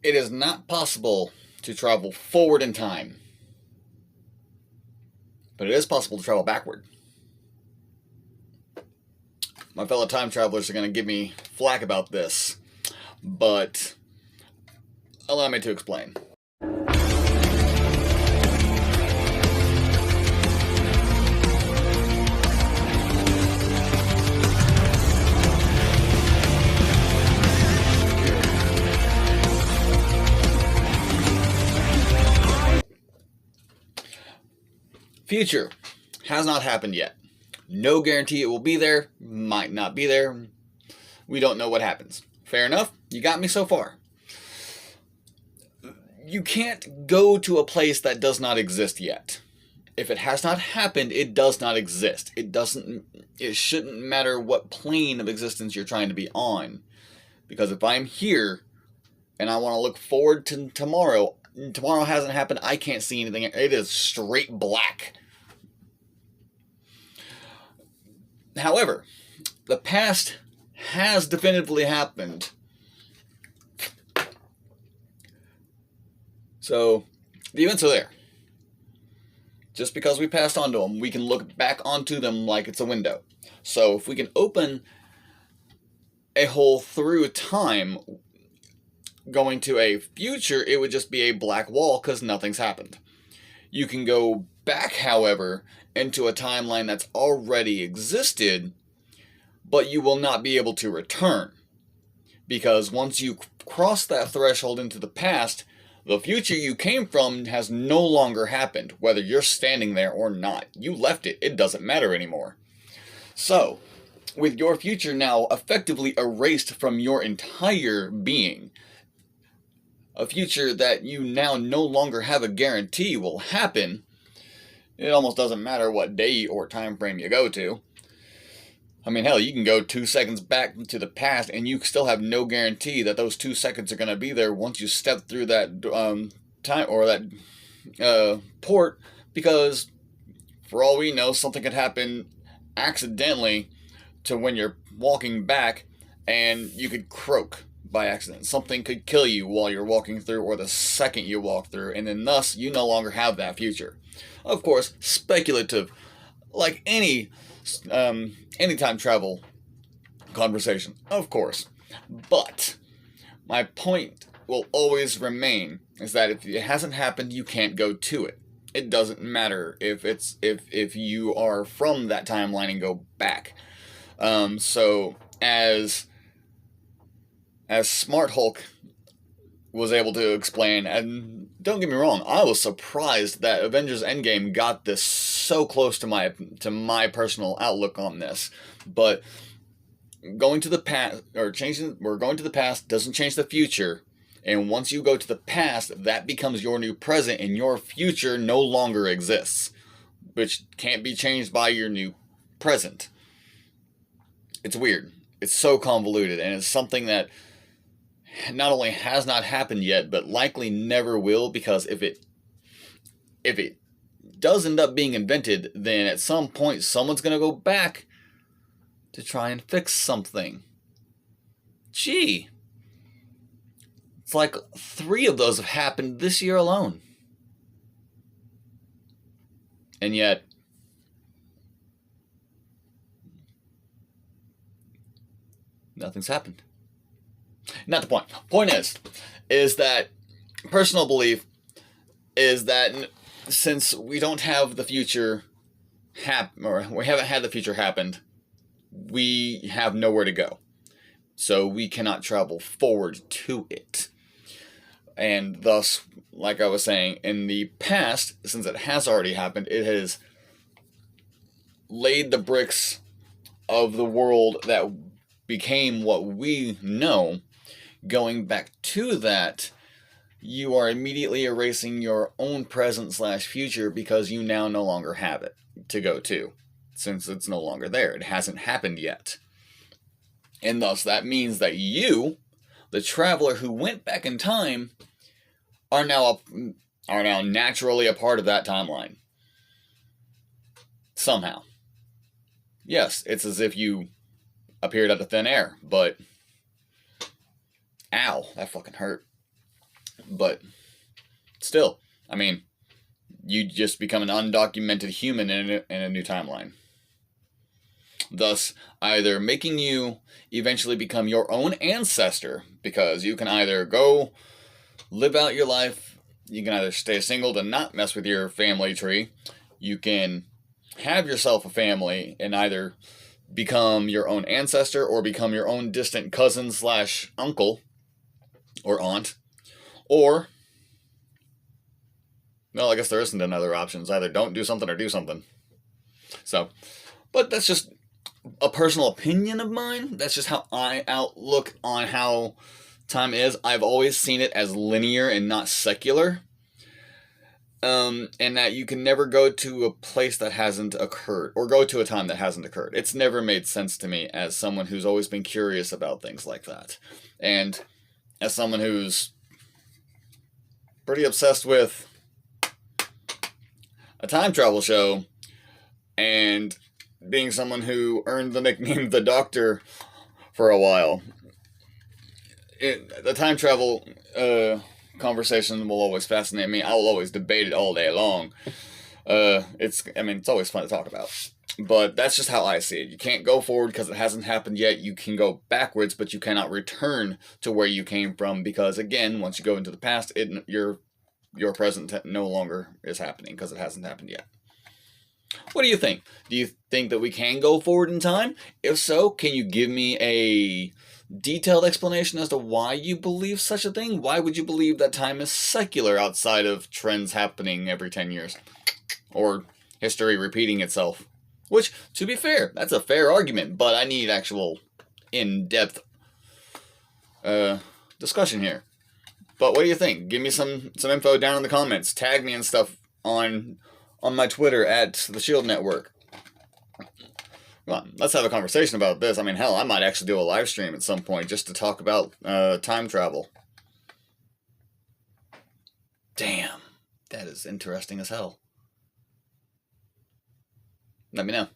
It is not possible to travel forward in time, but it is possible to travel backward. My fellow time travelers are going to give me flack about this, but allow me to explain. Future has not happened yet. No guarantee it will be there, might not be there. We don't know what happens. Fair enough? You got me so far. You can't go to a place that does not exist yet. If it has not happened, it does not exist. It shouldn't matter what plane of existence you're trying to be on. Because if I'm here and I want to look forward to tomorrow hasn't happened, I can't see anything. It is straight black. However, the past has definitively happened. So, the events are there. Just because we passed onto them, we can look back onto them like it's a window. So, if we can open a hole through time going to a future, it would just be a black wall because nothing's happened. You can go back, however, into a timeline that's already existed, but you will not be able to return. Because once you cross that threshold into the past, the future you came from has no longer happened, whether you're standing there or not. You left it. It doesn't matter anymore. So, with your future now effectively erased from your entire being, a future that you now no longer have a guarantee will happen, it almost doesn't matter what day or time frame you go to. I mean, hell, you can go 2 seconds back to the past and you still have no guarantee that those 2 seconds are going to be there once you step through that time or that port, because for all we know, something could happen accidentally to when you're walking back and you could croak by accident. Something could kill you while you're walking through or the second you walk through, and then thus you no longer have that future. Of course, speculative, like any time travel conversation, of course. But my point will always remain is that if it hasn't happened, you can't go to it. It doesn't matter if you are from that timeline and go back. So as Smart Hulk was able to explain, and don't get me wrong, I was surprised that Avengers Endgame got this so close to my personal outlook on this. But going to the past going to the past doesn't change the future. And once you go to the past, that becomes your new present, and your future no longer exists, which can't be changed by your new present. It's weird. It's so convoluted, and it's something that not only has not happened yet, but likely never will, because if it does end up being invented, then at some point someone's going to go back to try and fix something. Gee. It's like 3 of those have happened this year alone. And yet, nothing's happened. Not the point. Point is that personal belief is that since we don't have the future or we haven't had the future happened, we have nowhere to go. So we cannot travel forward to it. And thus, like I was saying, in the past, since it has already happened, it has laid the bricks of the world that became what we know. Going back to that, you are immediately erasing your own present / future because you now no longer have it to go to, since it's no longer there. It hasn't happened yet. And thus that means that you, the traveler who went back in time, are now naturally a part of that timeline. Somehow. Yes, it's as if you appeared out of thin air, but ow, that fucking hurt. But still, I mean, you just become an undocumented human in a new timeline. Thus, either making you eventually become your own ancestor, because you can either go live out your life, you can either stay single to not mess with your family tree, you can have yourself a family and either become your own ancestor or become your own distant cousin slash uncle or aunt, or, well, I guess there isn't another option. It's either don't do something or do something. So, but that's just a personal opinion of mine. That's just how I outlook on how time is. I've always seen it as linear and not secular. And that you can never go to a place that hasn't occurred, or go to a time that hasn't occurred. It's never made sense to me as someone who's always been curious about things like that. And as someone who's pretty obsessed with a time travel show, and being someone who earned the nickname The Doctor for a while, the time travel conversation will always fascinate me. I will always debate it all day long. It's always fun to talk about. But that's just how I see it. You can't go forward because it hasn't happened yet. You can go backwards, but you cannot return to where you came from because, again, once you go into the past, your present no longer is happening because it hasn't happened yet. What do you think? Do you think that we can go forward in time? If so, can you give me a detailed explanation as to why you believe such a thing? Why would you believe that time is secular outside of trends happening every 10 years? Or history repeating itself? Which, to be fair, that's a fair argument, but I need actual in-depth discussion here. But what do you think? Give me some info down in the comments. Tag me and stuff on my Twitter at the Shield Network. Come on, let's have a conversation about this. I mean, hell, I might actually do a live stream at some point just to talk about time travel. Damn, that is interesting as hell. Let me know.